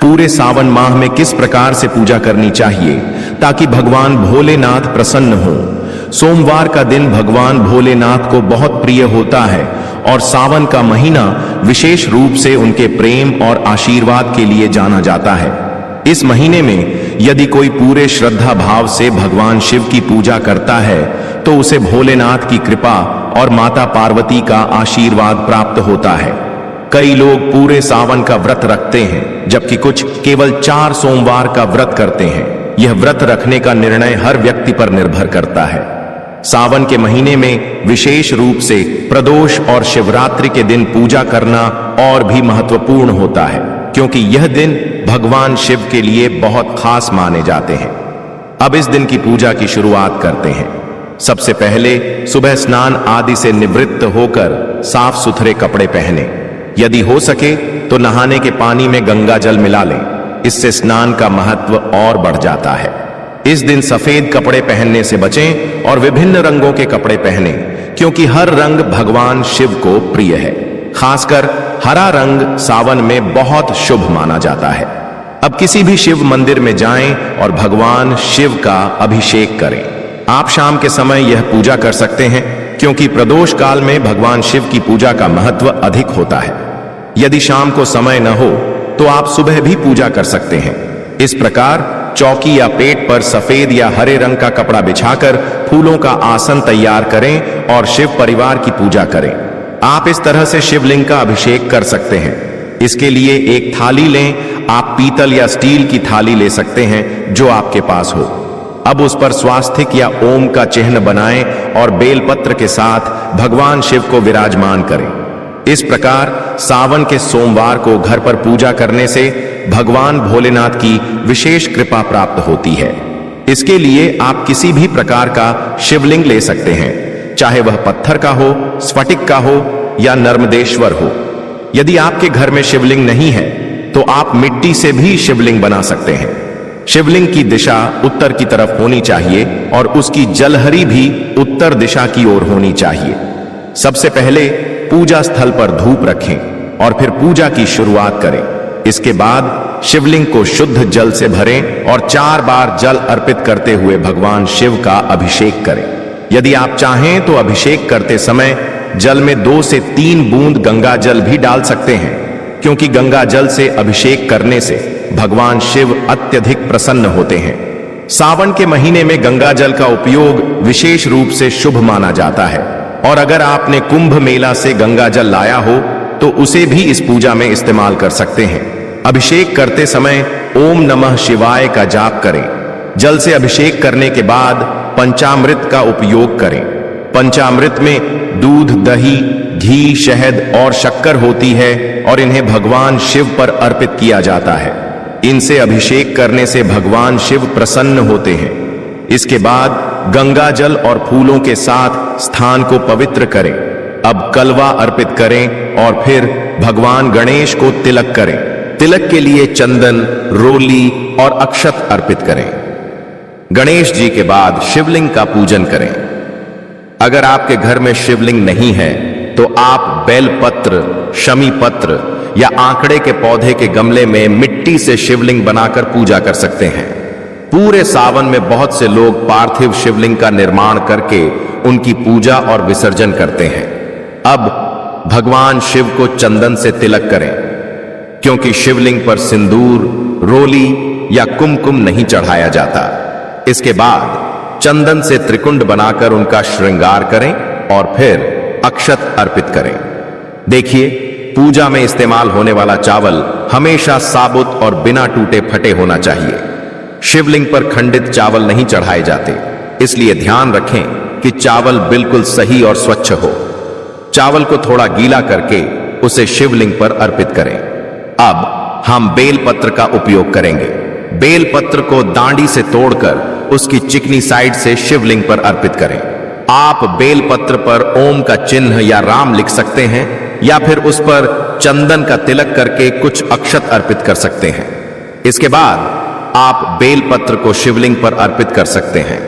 पूरे सावन माह में किस प्रकार से पूजा करनी चाहिए ताकि भगवान भोलेनाथ प्रसन्न हो। सोमवार का दिन भगवान भोलेनाथ को बहुत प्रिय होता है और सावन का महीना विशेष रूप से उनके प्रेम और आशीर्वाद के लिए जाना जाता है। इस महीने में यदि कोई पूरे श्रद्धा भाव से भगवान शिव की पूजा करता है तो उसे भोलेनाथ की कृपा और माता पार्वती का आशीर्वाद प्राप्त होता है। कई लोग पूरे सावन का व्रत रखते हैं जबकि कुछ केवल 4 सोमवार का व्रत करते हैं। यह व्रत रखने का निर्णय हर व्यक्ति पर निर्भर करता है। सावन के महीने में विशेष रूप से प्रदोष और शिवरात्रि के दिन पूजा करना और भी महत्वपूर्ण होता है क्योंकि यह दिन भगवान शिव के लिए बहुत खास माने जाते हैं। अब इस दिन की पूजा की शुरुआत करते हैं। सबसे पहले सुबह स्नान आदि से निवृत्त होकर साफ सुथरे कपड़े पहने। यदि हो सके तो नहाने के पानी में गंगा जल मिला लें, इससे स्नान का महत्व और बढ़ जाता है। इस दिन सफेद कपड़े पहनने से बचें और विभिन्न रंगों के कपड़े पहनें क्योंकि हर रंग भगवान शिव को प्रिय है। खासकर हरा रंग सावन में बहुत शुभ माना जाता है। अब किसी भी शिव मंदिर में जाएं और भगवान शिव का अभिषेक करें। आप शाम के समय यह पूजा कर सकते हैं क्योंकि प्रदोष काल में भगवान शिव की पूजा का महत्व अधिक होता है। यदि शाम को समय न हो तो आप सुबह भी पूजा कर सकते हैं। इस प्रकार चौकी या पेट पर सफेद या हरे रंग का कपड़ा बिछाकर फूलों का आसन तैयार करें और शिव परिवार की पूजा करें। आप इस तरह से शिवलिंग का अभिषेक कर सकते हैं। इसके लिए एक थाली लें। आप पीतल या स्टील की थाली ले सकते हैं जो आपके पास हो। अब उस पर स्वास्तिक या ओम का चिन्ह बनाएं और बेलपत्र के साथ भगवान शिव को विराजमान करें। इस प्रकार सावन के सोमवार को घर पर पूजा करने से भगवान भोलेनाथ की विशेष कृपा प्राप्त होती है। इसके लिए आप किसी भी प्रकार का शिवलिंग ले सकते हैं, चाहे वह पत्थर का हो, स्फटिक का हो या नर्मदेश्वर हो। यदि आपके घर में शिवलिंग नहीं है तो आप मिट्टी से भी शिवलिंग बना सकते हैं। शिवलिंग की दिशा उत्तर की तरफ होनी चाहिए और उसकी जलहरी भी उत्तर दिशा की ओर होनी चाहिए। सबसे पहले पूजा स्थल पर धूप रखें और फिर पूजा की शुरुआत करें। इसके बाद शिवलिंग को शुद्ध जल से भरें और 4 बार जल अर्पित करते हुए भगवान शिव का अभिषेक करें। यदि आप चाहें तो अभिषेक करते समय जल में 2 से 3 बूंद गंगा जल भी डाल सकते हैं क्योंकि गंगा जल से अभिषेक करने से भगवान शिव अत्यधिक प्रसन्न होते हैं। सावन के महीने में गंगा जल का उपयोग विशेष रूप से शुभ माना जाता है और अगर आपने कुंभ मेला से गंगा जल लाया हो तो उसे भी इस पूजा में इस्तेमाल कर सकते हैं। अभिषेक करते समय ओम नमः शिवाय का जाप करें। जल से अभिषेक करने के बाद पंचामृत का उपयोग करें। पंचामृत में दूध, दही, घी, शहद और शक्कर होती है और इन्हें भगवान शिव पर अर्पित किया जाता है। इनसे अभिषेक करने से भगवान शिव प्रसन्न होते हैं। इसके बाद गंगा जल और फूलों के साथ स्थान को पवित्र करें। अब कलवा अर्पित करें और फिर भगवान गणेश को तिलक करें। तिलक के लिए चंदन, रोली और अक्षत अर्पित करें। गणेश जी के बाद शिवलिंग का पूजन करें। अगर आपके घर में शिवलिंग नहीं है तो आप बेलपत्र, शमी पत्र या आंकड़े के पौधे के गमले में मिट्टी से शिवलिंग बनाकर पूजा कर सकते हैं। पूरे सावन में बहुत से लोग पार्थिव शिवलिंग का निर्माण करके उनकी पूजा और विसर्जन करते हैं। अब भगवान शिव को चंदन से तिलक करें क्योंकि शिवलिंग पर सिंदूर, रोली या कुमकुम नहीं चढ़ाया जाता। इसके बाद चंदन से त्रिकुंड बनाकर उनका श्रृंगार करें और फिर अक्षत अर्पित करें। देखिए, पूजा में इस्तेमाल होने वाला चावल हमेशा साबुत और बिना टूटे फटे होना चाहिए। शिवलिंग पर खंडित चावल नहीं चढ़ाए जाते, इसलिए ध्यान रखें कि चावल बिल्कुल सही और स्वच्छ हो। चावल को थोड़ा गीला करके उसे शिवलिंग पर अर्पित करें। अब हम बेलपत्र का उपयोग करेंगे। बेलपत्र को डांडी से तोड़कर उसकी चिकनी साइड से शिवलिंग पर अर्पित करें। आप बेलपत्र पर ओम का चिन्ह या राम लिख सकते हैं या फिर उस पर चंदन का तिलक करके कुछ अक्षत अर्पित कर सकते हैं। इसके बाद आप बेलपत्र को शिवलिंग पर अर्पित कर सकते हैं।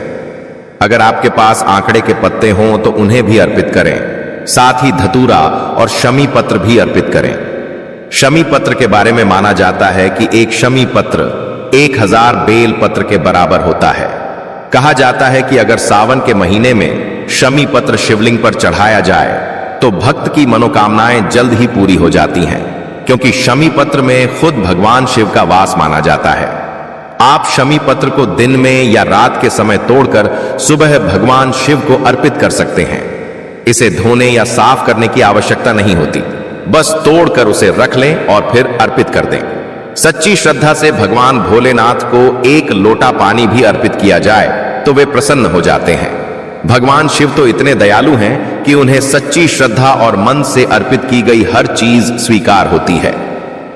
अगर आपके पास आंकड़े के पत्ते हों तो उन्हें भी अर्पित करें। साथ ही धतूरा और शमी पत्र भी अर्पित करें। शमी पत्र के बारे में माना जाता है कि एक शमी पत्र 1000 बेल पत्र के बराबर होता है। कहा जाता है कि अगर सावन के महीने में शमी पत्र शिवलिंग पर चढ़ाया जाए तो भक्त की मनोकामनाएं जल्द ही पूरी हो जाती हैं, क्योंकि शमी पत्र में खुद भगवान शिव का वास माना जाता है। आप शमी पत्र को दिन में या रात के समय तोड़कर सुबह भगवान शिव को अर्पित कर सकते हैं। इसे धोने या साफ करने की आवश्यकता नहीं होती, बस तोड़कर उसे रख लें और फिर अर्पित कर दें। सच्ची श्रद्धा से भगवान भोलेनाथ को एक लोटा पानी भी अर्पित किया जाए तो वे प्रसन्न हो जाते हैं। भगवान शिव तो इतने दयालु हैं कि उन्हें सच्ची श्रद्धा और मन से अर्पित की गई हर चीज स्वीकार होती है।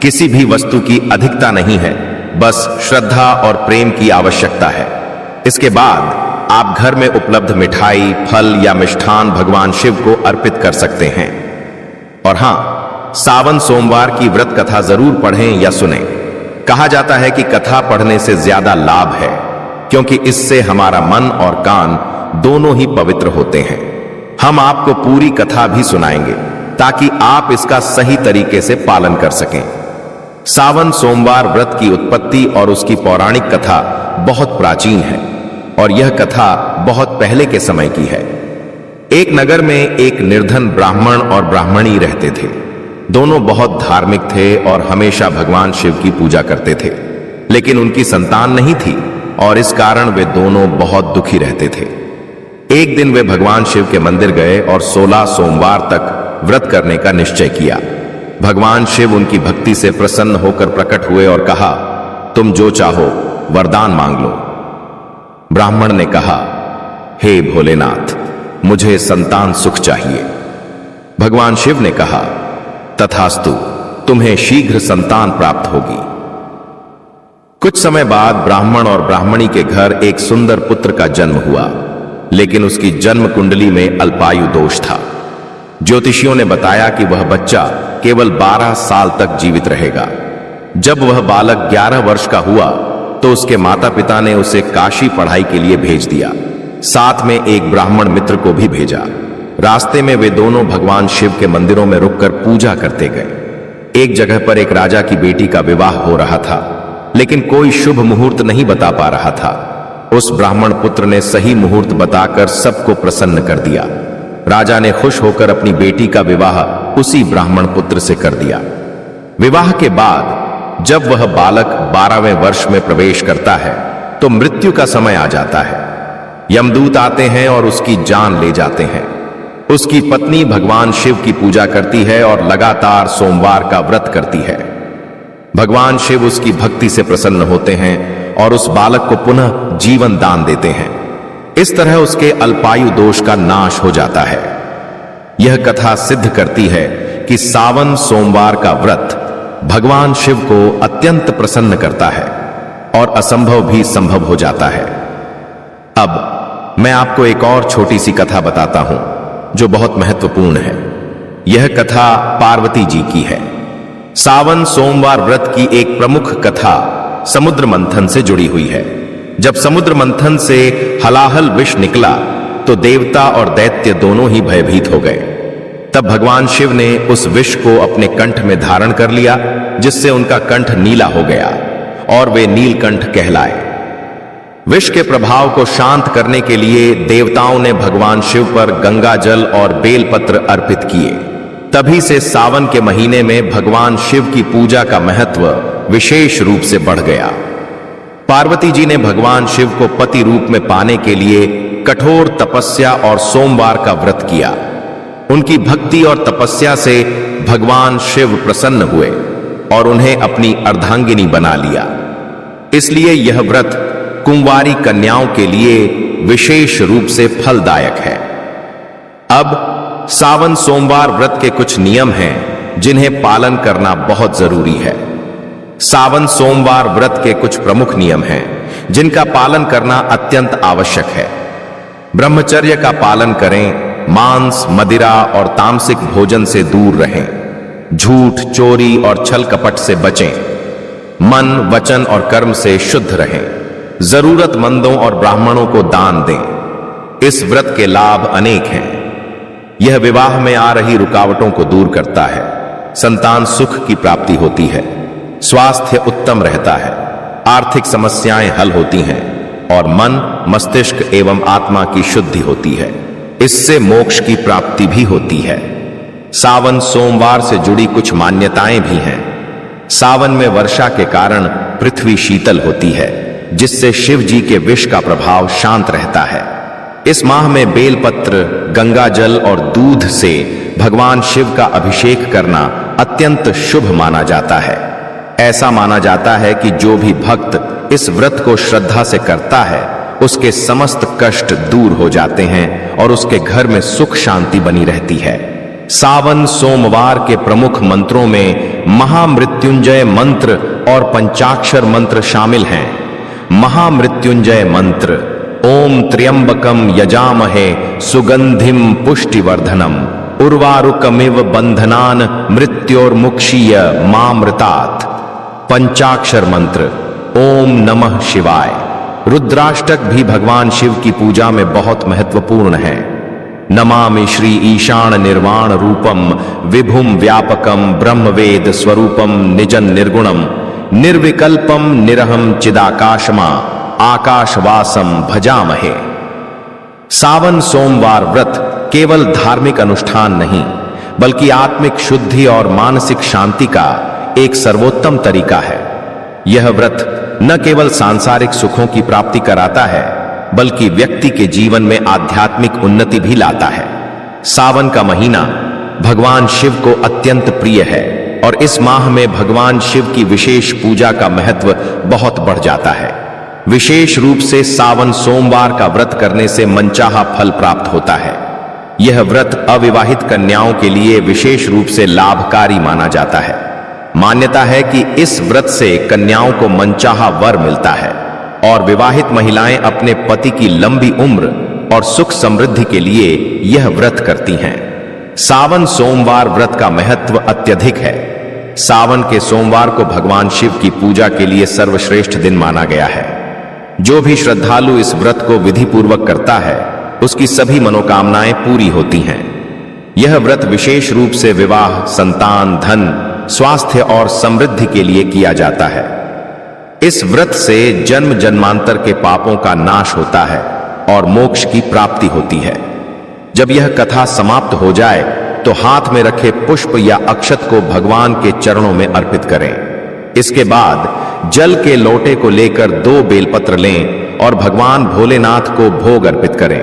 किसी भी वस्तु की अधिकता नहीं है, बस श्रद्धा और प्रेम की आवश्यकता है। इसके बाद आप घर में उपलब्ध मिठाई, फल या मिष्ठान भगवान शिव को अर्पित कर सकते हैं। और हां, सावन सोमवार की व्रत कथा जरूर पढ़ें या सुनें। कहा जाता है कि कथा पढ़ने से ज्यादा लाभ है, क्योंकि इससे हमारा मन और कान दोनों ही पवित्र होते हैं। हम आपको पूरी कथा भी सुनाएंगे ताकि आप इसका सही तरीके से पालन कर सकें। सावन सोमवार व्रत की उत्पत्ति और उसकी पौराणिक कथा बहुत प्राचीन है और यह कथा बहुत पहले के समय की है। एक नगर में एक निर्धन ब्राह्मण और ब्राह्मणी रहते थे। दोनों बहुत धार्मिक थे और हमेशा भगवान शिव की पूजा करते थे, लेकिन उनकी संतान नहीं थी और इस कारण वे दोनों बहुत दुखी रहते थे। एक दिन वे भगवान शिव के मंदिर गए और 16 सोमवार तक व्रत करने का निश्चय किया। भगवान शिव उनकी भक्ति से प्रसन्न होकर प्रकट हुए और कहा, तुम जो चाहो वरदान मांग लो। ब्राह्मण ने कहा, हे भोलेनाथ, मुझे संतान सुख चाहिए। भगवान शिव ने कहा, तथास्तु, तुम्हें शीघ्र संतान प्राप्त होगी। कुछ समय बाद ब्राह्मण और ब्राह्मणी के घर एक सुंदर पुत्र का जन्म हुआ, लेकिन उसकी जन्म कुंडली में अल्पायु दोष था। ज्योतिषियों ने बताया कि वह बच्चा केवल 12 साल तक जीवित रहेगा। जब वह बालक 11 वर्ष का हुआ तो उसके माता पिता ने उसे काशी पढ़ाई के लिए भेज दिया। साथ में एक ब्राह्मण मित्र को भी भेजा। रास्ते में वे दोनों भगवान शिव के मंदिरों में रुककर पूजा करते गए। एक जगह पर एक राजा की बेटी का विवाह हो रहा था, लेकिन कोई शुभ मुहूर्त नहीं बता पा रहा था। उस ब्राह्मण पुत्र ने सही मुहूर्त बताकर सबको प्रसन्न कर दिया। राजा ने खुश होकर अपनी बेटी का विवाह उसी ब्राह्मण पुत्र से कर दिया। विवाह के बाद जब वह बालक 12वें वर्ष में प्रवेश करता है तो मृत्यु का समय आ जाता है। यमदूत आते हैं और उसकी जान ले जाते हैं। उसकी पत्नी भगवान शिव की पूजा करती है और लगातार सोमवार का व्रत करती है। भगवान शिव उसकी भक्ति से प्रसन्न होते हैं और उस बालक को पुनः जीवन दान देते हैं। इस तरह उसके अल्पायु दोष का नाश हो जाता है। यह कथा सिद्ध करती है कि सावन सोमवार का व्रत भगवान शिव को अत्यंत प्रसन्न करता है और असंभव भी संभव हो जाता है। अब मैं आपको एक और छोटी सी कथा बताता हूं जो बहुत महत्वपूर्ण है। यह कथा पार्वती जी की है। सावन सोमवार व्रत की एक प्रमुख कथा समुद्र मंथन से जुड़ी हुई है। जब समुद्र मंथन से हलाहल विष निकला तो देवता और दैत्य दोनों ही भयभीत हो गए। तब भगवान शिव ने उस विष को अपने कंठ में धारण कर लिया, जिससे उनका कंठ नीला हो गया और वे नीलकंठ कहलाए। विष के प्रभाव को शांत करने के लिए देवताओं ने भगवान शिव पर गंगा जल और बेलपत्र अर्पित किए। तभी से सावन के महीने में भगवान शिव की पूजा का महत्व विशेष रूप से बढ़ गया। पार्वती जी ने भगवान शिव को पति रूप में पाने के लिए कठोर तपस्या और सोमवार का व्रत किया। उनकी भक्ति और तपस्या से भगवान शिव प्रसन्न हुए और उन्हें अपनी अर्धांगिनी बना लिया। इसलिए यह व्रत कुंवारी कन्याओं के लिए विशेष रूप से फलदायक है। अब सावन सोमवार व्रत के कुछ नियम हैं जिन्हें पालन करना बहुत जरूरी है। सावन सोमवार व्रत के कुछ प्रमुख नियम हैं जिनका पालन करना अत्यंत आवश्यक है। ब्रह्मचर्य का पालन करें, मांस, मदिरा और तामसिक भोजन से दूर रहें, झूठ, चोरी और छल कपट से बचें, मन, वचन और कर्म से शुद्ध रहें, जरूरतमंदों और ब्राह्मणों को दान दें। इस व्रत के लाभ अनेक हैं। यह विवाह में आ रही रुकावटों को दूर करता है, संतान सुख की प्राप्ति होती है, स्वास्थ्य उत्तम रहता है, आर्थिक समस्याएं हल होती हैं और मन, मस्तिष्क एवं आत्मा की शुद्धि होती है। इससे मोक्ष की प्राप्ति भी होती है। सावन सोमवार से जुड़ी कुछ मान्यताएं भी हैं। सावन में वर्षा के कारण पृथ्वी शीतल होती है, जिससे शिव जी के विष का प्रभाव शांत रहता है। इस माह में बेलपत्र, गंगा जल और दूध से भगवान शिव का अभिषेक करना अत्यंत शुभ माना जाता है। ऐसा माना जाता है कि जो भी भक्त इस व्रत को श्रद्धा से करता है, उसके समस्त कष्ट दूर हो जाते हैं और उसके घर में सुख शांति बनी रहती है। सावन सोमवार के प्रमुख मंत्रों में महामृत्युंजय मंत्र और पंचाक्षर मंत्र शामिल हैं। महामृत्युंजय मंत्र: ओम त्र्यंबकम यजामहे सुगंधिम पुष्टिवर्धनम उर्वारुकमिव बंधनान मृत्योर्मुक्षीय मामृतात्। पंचाक्षर मंत्र: ओम नमः शिवाय। रुद्राष्टक भी भगवान शिव की पूजा में बहुत महत्वपूर्ण है। नमामि श्री ईशान निर्वाण रूपम विभुम व्यापकम ब्रह्मवेद स्वरूपम निजन निर्गुणम निर्विकल्पम निरहम चिदाकाशमा आकाशवासम भजामहे। सावन सोमवार व्रत केवल धार्मिक अनुष्ठान नहीं, बल्कि आत्मिक शुद्धि और मानसिक शांति का एक सर्वोत्तम तरीका है। यह व्रत न केवल सांसारिक सुखों की प्राप्ति कराता है, बल्कि व्यक्ति के जीवन में आध्यात्मिक उन्नति भी लाता है। सावन का महीना भगवान शिव को अत्यंत प्रिय है और इस माह में भगवान शिव की विशेष पूजा का महत्व बहुत बढ़ जाता है। विशेष रूप से सावन सोमवार का व्रत करने से मनचाहा फल प्राप्त होता है। यह व्रत अविवाहित कन्याओं के लिए विशेष रूप से लाभकारी माना जाता है। मान्यता है कि इस व्रत से कन्याओं को मनचाहा वर मिलता है और विवाहित महिलाएं अपने पति की लंबी उम्र और सुख समृद्धि के लिए यह व्रत करती हैं। सावन सोमवार व्रत का महत्व अत्यधिक है। सावन के सोमवार को भगवान शिव की पूजा के लिए सर्वश्रेष्ठ दिन माना गया है। जो भी श्रद्धालु इस व्रत को विधि पूर्वक करता है, उसकी सभी मनोकामनाएं पूरी होती हैं। यह व्रत विशेष रूप से विवाह, संतान, धन, स्वास्थ्य और समृद्धि के लिए किया जाता है। इस व्रत से जन्म जन्मांतर के पापों का नाश होता है और मोक्ष की प्राप्ति होती है। जब यह कथा समाप्त हो जाए तो हाथ में रखे पुष्प या अक्षत को भगवान के चरणों में अर्पित करें। इसके बाद जल के लोटे को लेकर 2 बेलपत्र लें और भगवान भोलेनाथ को भोग अर्पित करें।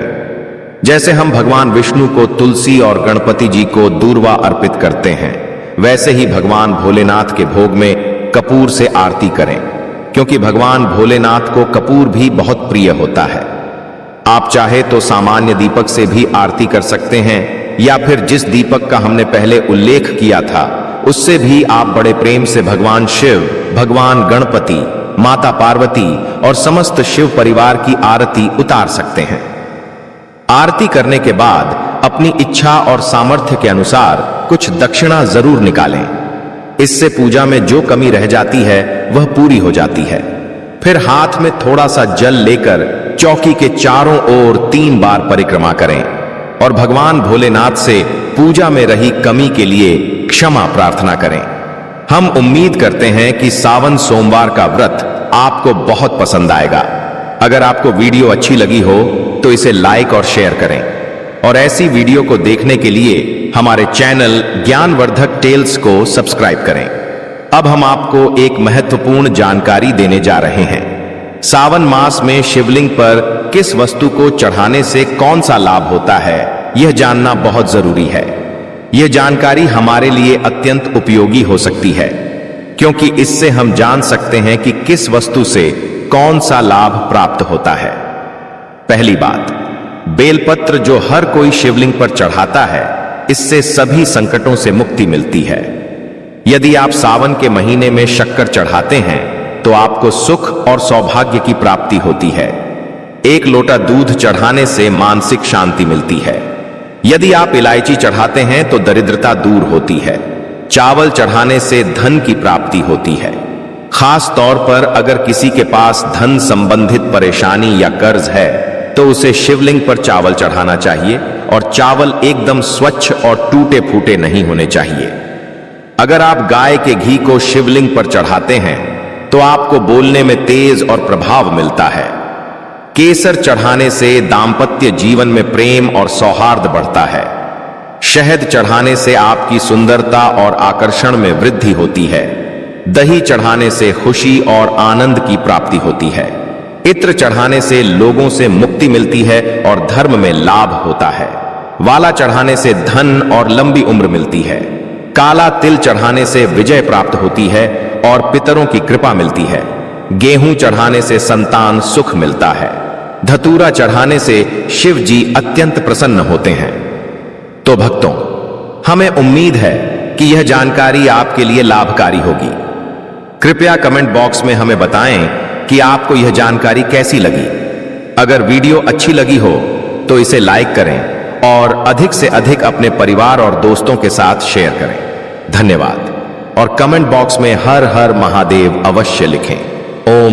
जैसे हम भगवान विष्णु को तुलसी और गणपति जी को दूर्वा अर्पित करते हैं, वैसे ही भगवान भोलेनाथ के भोग में कपूर से आरती करें, क्योंकि भगवान भोलेनाथ को कपूर भी बहुत प्रिय होता है। आप चाहे तो सामान्य दीपक से भी आरती कर सकते हैं, या फिर जिस दीपक का हमने पहले उल्लेख किया था उससे भी आप बड़े प्रेम से भगवान शिव, भगवान गणपति, माता पार्वती और समस्त शिव परिवार की आरती उतार सकते हैं। आरती करने के बाद अपनी इच्छा और सामर्थ्य के अनुसार कुछ दक्षिणा जरूर निकालें। इससे पूजा में जो कमी रह जाती है वह पूरी हो जाती है। फिर हाथ में थोड़ा सा जल लेकर चौकी के चारों ओर 3 बार परिक्रमा करें और भगवान भोलेनाथ से पूजा में रही कमी के लिए क्षमा प्रार्थना करें। हम उम्मीद करते हैं कि सावन सोमवार का व्रत आपको बहुत पसंद आएगा। अगर आपको वीडियो अच्छी लगी हो तो इसे लाइक और शेयर करें और ऐसी वीडियो को देखने के लिए हमारे चैनल ज्ञानवर्धक टेल्स को सब्सक्राइब करें। अब हम आपको एक महत्वपूर्ण जानकारी देने जा रहे हैं। सावन मास में शिवलिंग पर किस वस्तु को चढ़ाने से कौन सा लाभ होता है, यह जानना बहुत जरूरी है। यह जानकारी हमारे लिए अत्यंत उपयोगी हो सकती है, क्योंकि इससे हम जान सकते हैं कि किस वस्तु से कौन सा लाभ प्राप्त होता है। पहली बात, बेलपत्र जो हर कोई शिवलिंग पर चढ़ाता है, इससे सभी संकटों से मुक्ति मिलती है। यदि आप सावन के महीने में शक्कर चढ़ाते हैं तो आपको सुख और सौभाग्य की प्राप्ति होती है। 1 लोटा दूध चढ़ाने से मानसिक शांति मिलती है। यदि आप इलायची चढ़ाते हैं तो दरिद्रता दूर होती है। चावल चढ़ाने से धन की प्राप्ति होती है। खास तौर पर अगर किसी के पास धन संबंधित परेशानी या कर्ज है तो उसे शिवलिंग पर चावल चढ़ाना चाहिए और चावल एकदम स्वच्छ और टूटे फूटे नहीं होने चाहिए। अगर आप गाय के घी को शिवलिंग पर चढ़ाते हैं तो आपको बोलने में तेज और प्रभाव मिलता है। केसर चढ़ाने से दांपत्य जीवन में प्रेम और सौहार्द बढ़ता है। शहद चढ़ाने से आपकी सुंदरता और आकर्षण में वृद्धि होती है। दही चढ़ाने से खुशी और आनंद की प्राप्ति होती है। इत्र चढ़ाने से लोगों से मुक्ति मिलती है और धर्म में लाभ होता है। वाला चढ़ाने से धन और लंबी उम्र मिलती है। काला तिल चढ़ाने से विजय प्राप्त होती है और पितरों की कृपा मिलती है। गेहूं चढ़ाने से संतान सुख मिलता है। धतूरा चढ़ाने से शिव जी अत्यंत प्रसन्न होते हैं। तो भक्तों, हमें उम्मीद है कि यह जानकारी आपके लिए लाभकारी होगी। कृपया कमेंट बॉक्स में हमें बताएं कि आपको यह जानकारी कैसी लगी। अगर वीडियो अच्छी लगी हो तो इसे लाइक करें और अधिक से अधिक अपने परिवार और दोस्तों के साथ शेयर करें। धन्यवाद। और कमेंट बॉक्स में हर हर महादेव अवश्य लिखें। ओम